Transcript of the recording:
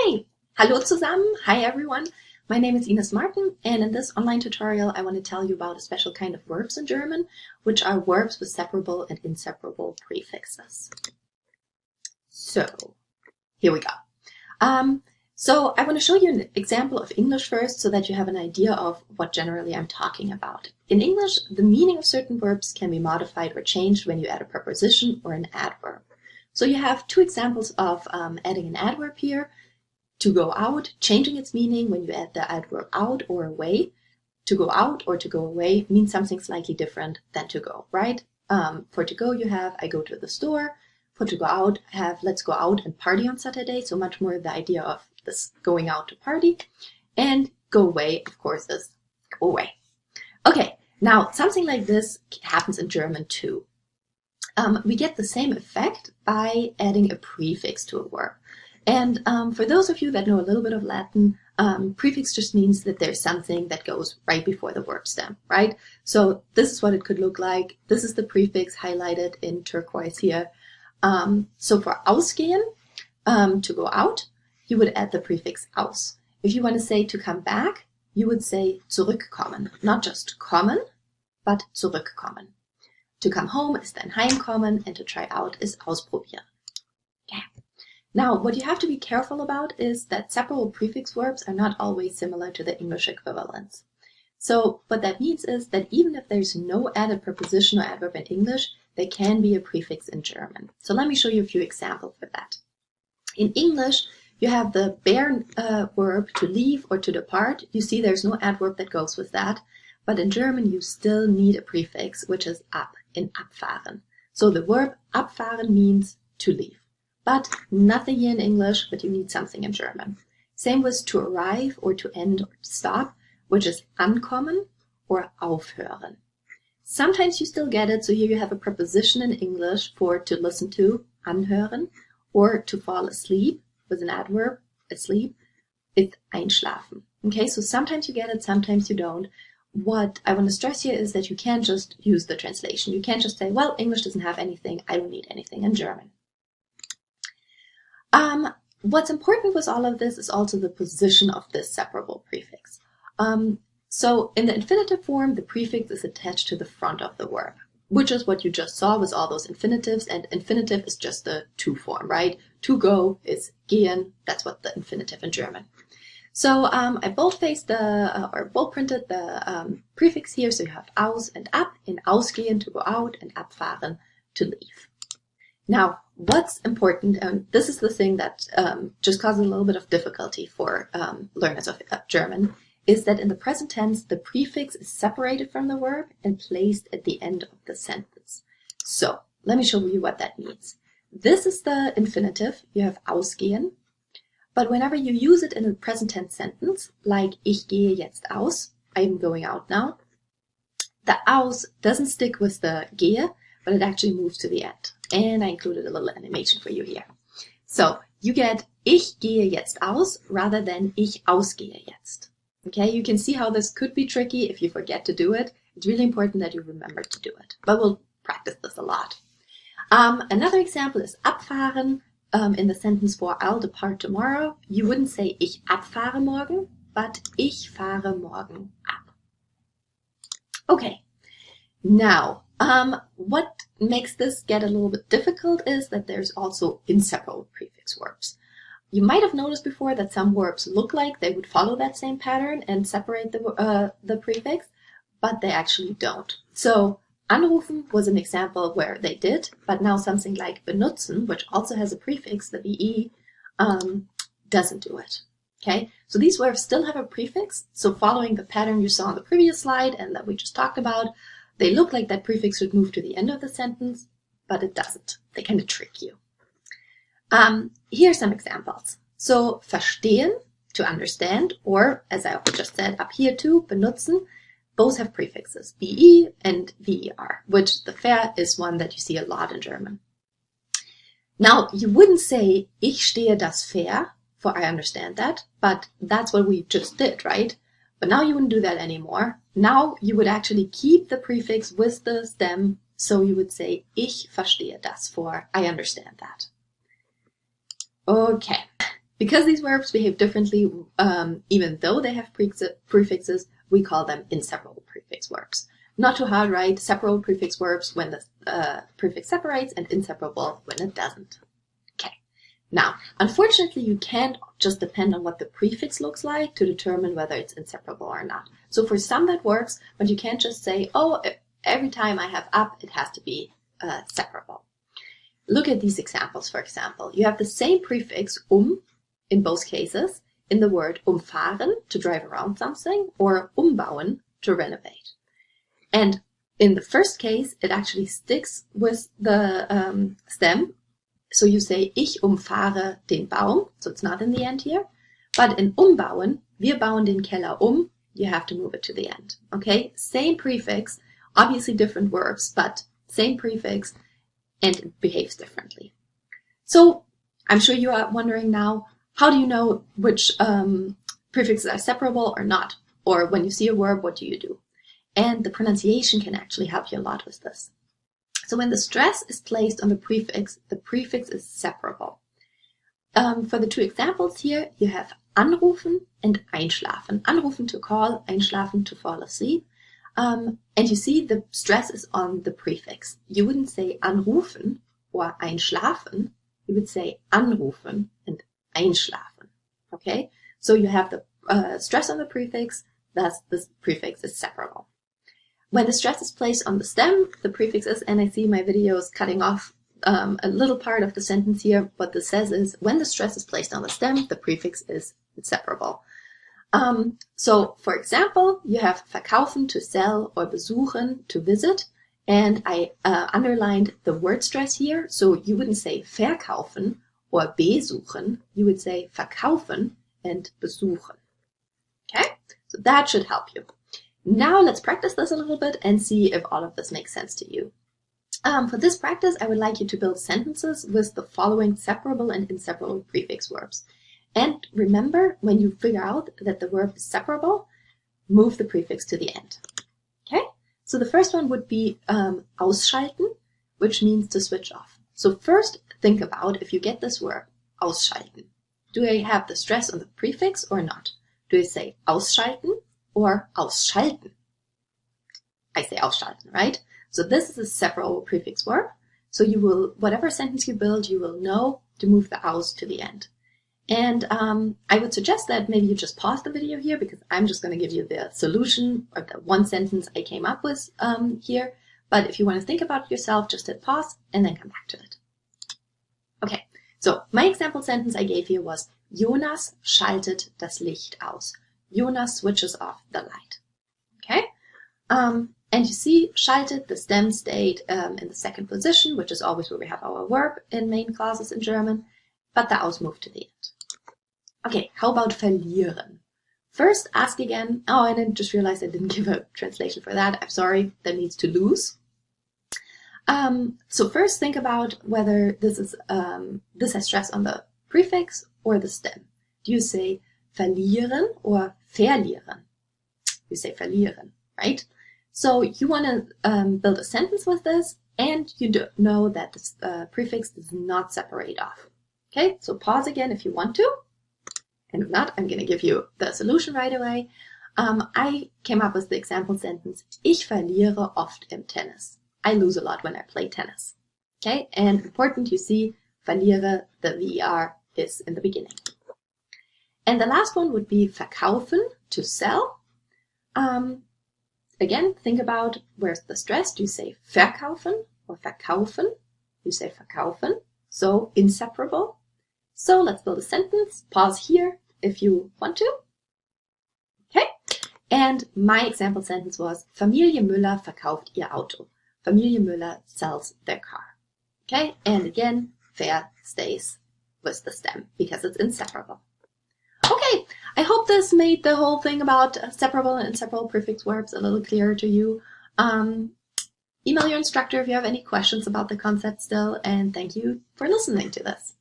Okay, hallo zusammen, hi everyone. My name is Ines Martin, and in this online tutorial I want to tell you about a special kind of verbs in German, which are verbs with separable and inseparable prefixes. So, here we go. So I want to show you an example of English first so that you have an idea of what generally I'm talking about. In English, the meaning of certain verbs can be modified or changed when you add a preposition or an adverb. So you have two examples of adding an adverb here. To go out, changing its meaning when you add the adverb out or away. To go out or to go away means something slightly different than to go, right? For to go, you have I go to the store. For to go out, I have let's go out and party on Saturday. So much more the idea of this going out to party. And go away, of course, is go away. Okay, now something like this happens in German too. We get the same effect by adding a prefix to a verb. And for those of you that know a little bit of Latin, prefix just means that there's something that goes right before the verb stem, right? So this is what it could look like. This is the prefix highlighted in turquoise here. So for ausgehen, to go out, you would add the prefix aus. If you want to say to come back, you would say zurückkommen. Not just kommen, but zurückkommen. To come home is then heimkommen, and to try out is ausprobieren. Okay. Now, what you have to be careful about is that separable prefix verbs are not always similar to the English equivalents. So what that means is that even if there's no added preposition or adverb in English, there can be a prefix in German. So let me show you a few examples for that. In English, you have the bare verb to leave or to depart. You see there's no adverb that goes with that. But in German, you still need a prefix, which is ab in abfahren. So the verb abfahren means to leave. But nothing here in English, but you need something in German. Same with to arrive or to end or to stop, which is ankommen or aufhören. Sometimes you still get it, so here you have a preposition in English for to listen to, anhören, or to fall asleep with an adverb, asleep, it's einschlafen. Okay, so sometimes you get it, sometimes you don't. What I want to stress here is that you can't just use the translation. You can't just say, well, English doesn't have anything, I don't need anything in German. What's important with all of this is also the position of this separable prefix. So in the infinitive form, the prefix is attached to the front of the verb, which is what you just saw with all those infinitives, and infinitive is just the to form, right? To go is gehen, that's what the infinitive in German. So I bold-faced bold printed the prefix here, so you have aus and ab, in ausgehen to go out and abfahren to leave. Now, what's important, and this is the thing that just causes a little bit of difficulty for learners of German, is that in the present tense, the prefix is separated from the verb and placed at the end of the sentence. So, let me show you what that means. This is the infinitive, you have ausgehen, but whenever you use it in a present tense sentence, like ich gehe jetzt aus, I'm going out now, the aus doesn't stick with the gehe, but it actually moves to the end. And I included a little animation for you here. So you get ich gehe jetzt aus rather than ich ausgehe jetzt. Okay, you can see how this could be tricky if you forget to do it. It's really important that you remember to do it, but we'll practice this a lot. Another example is abfahren. In the sentence for I'll depart tomorrow, you wouldn't say ich abfahre morgen, but ich fahre morgen ab. Okay, now, what makes this get a little bit difficult is that there's also inseparable prefix verbs. You might have noticed before that some verbs look like they would follow that same pattern and separate the prefix, but they actually don't. So anrufen was an example where they did, but now something like benutzen, which also has a prefix, the be, doesn't do it. Okay, so these verbs still have a prefix, so following the pattern you saw on the previous slide and that we just talked about, they look like that prefix should move to the end of the sentence, but it doesn't. They kind of trick you. Here are some examples. So verstehen, to understand, or as I just said up here too, benutzen, both have prefixes, be and ver, which the ver is one that you see a lot in German. Now, you wouldn't say ich stehe das ver, for I understand that, but that's what we just did, right? But now you wouldn't do that anymore. Now you would actually keep the prefix with the stem, so you would say ich verstehe das for I understand that. Okay, Because these verbs behave differently, even though they have prefixes, we call them inseparable prefix verbs. Not too hard, right? Separable prefix verbs when the prefix separates, and inseparable when it doesn't. Okay. Now, unfortunately, you can't just depend on what the prefix looks like to determine whether it's inseparable or not. So for some that works, but you can't just say, oh, every time I have up, it has to be separable. Look at these examples, for example. You have the same prefix in both cases in the word umfahren, to drive around something, or umbauen, to renovate. And in the first case, it actually sticks with the stem. So you say, ich umfahre den Baum. So it's not in the end here. But in umbauen, wir bauen den Keller you have to move it to the end. Okay? Same prefix, obviously different verbs, but same prefix, and it behaves differently. So I'm sure you are wondering now, how do you know which prefixes are separable or not? Or when you see a verb, what do you do? And the pronunciation can actually help you a lot with this. So when the stress is placed on the prefix is separable. For the two examples here, you have anrufen and einschlafen. Anrufen to call, einschlafen to fall asleep. And you see the stress is on the prefix. You wouldn't say anrufen or einschlafen. You would say anrufen and einschlafen. Okay? So you have the stress on the prefix, thus this prefix is separable. When the stress is placed on the stem, the prefix is, and I see my videos cutting off a little part of the sentence here, what this says is, when the stress is placed on the stem, the prefix is separable. So, for example, you have verkaufen to sell or besuchen to visit, and I underlined the word stress here, so you wouldn't say verkaufen or besuchen, you would say verkaufen and besuchen. Okay, so that should help you. Now let's practice this a little bit and see if all of this makes sense to you. For this practice, I would like you to build sentences with the following separable and inseparable prefix verbs. And remember, when you figure out that the verb is separable, move the prefix to the end. Okay? So the first one would be ausschalten, which means to switch off. So first, think about if you get this verb, ausschalten. Do I have the stress on the prefix or not? Do I say ausschalten or ausschalten? I say ausschalten, right? So this is a separable prefix verb. So you will, whatever sentence you build, you will know to move the aus to the end. And I would suggest that maybe you just pause the video here, because I'm just going to give you the solution or the one sentence I came up with here. But if you want to think about it yourself, just hit pause and then come back to it. Okay, so my example sentence I gave you was, Jonas schaltet das Licht aus. Jonas switches off the light. Okay? And you see, schaltet, the stem stayed in the second position, which is always where we have our verb in main clauses in German, but the aus moved to the end. Okay, how about verlieren? First, ask again. Oh, and I just realized I didn't give a translation for that. I'm sorry. That means to lose. So first, think about whether this is this has stress on the prefix or the stem. Do you say verlieren or verlieren? You say verlieren, right? So you want to build a sentence with this, and you do know that this prefix does not separate off. Okay, so pause again if you want to. And if not, I'm going to give you the solution right away. I came up with the example sentence, ich verliere oft im Tennis. I lose a lot when I play tennis. Okay, and important, you see, verliere, the ver is in the beginning. And the last one would be verkaufen, to sell. Again, think about where's the stress. Do you say verkaufen or verkaufen? You say verkaufen, so inseparable. So let's build a sentence. Pause here if you want to. Okay. And my example sentence was, Familie Müller verkauft ihr Auto. Familie Müller sells their car. Okay. And again, ver stays with the stem because it's inseparable. Okay. I hope this made the whole thing about separable and inseparable prefix verbs a little clearer to you. Email your instructor if you have any questions about the concept still. And thank you for listening to this.